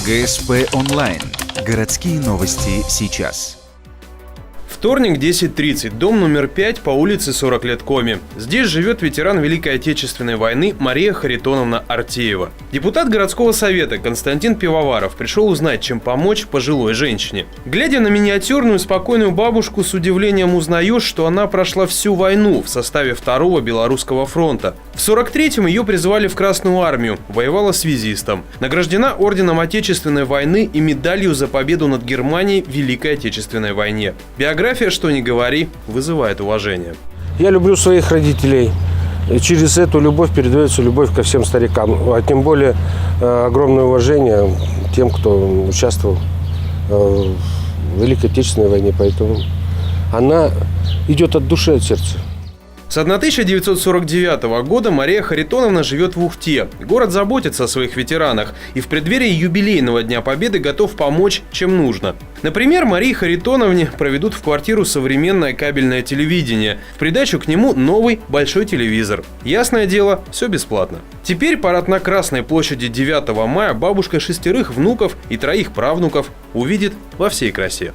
ГСП онлайн. Городские новости сейчас. Вторник, 10:30. Дом номер 5 по улице 40 лет Коми. Здесь живет ветеран Великой Отечественной войны Мария Харитоновна Артеева. Депутат городского совета Константин Пивоваров пришел узнать, чем помочь пожилой женщине. Глядя на миниатюрную спокойную бабушку, с удивлением узнаешь, что она прошла всю войну в составе 2-го Белорусского фронта. В 43-м ее призвали в Красную армию, воевала связистом. Награждена орденом Отечественной войны и медалью за победу над Германией в Великой Отечественной войне. Биография, что ни говори, вызывает уважение. Я люблю своих родителей. Через эту любовь передается любовь ко всем старикам. А тем более огромное уважение тем, кто участвовал в Великой Отечественной войне. Поэтому она идет от души, от сердца. С 1949 года Мария Харитоновна живет в Ухте. Город заботится о своих ветеранах и в преддверии юбилейного Дня Победы готов помочь, чем нужно. Например, Марии Харитоновне проведут в квартиру современное кабельное телевидение. В придачу к нему новый большой телевизор. Ясное дело, все бесплатно. Теперь парад на Красной площади 9 мая бабушка 6 внуков и 3 правнуков увидит во всей красе.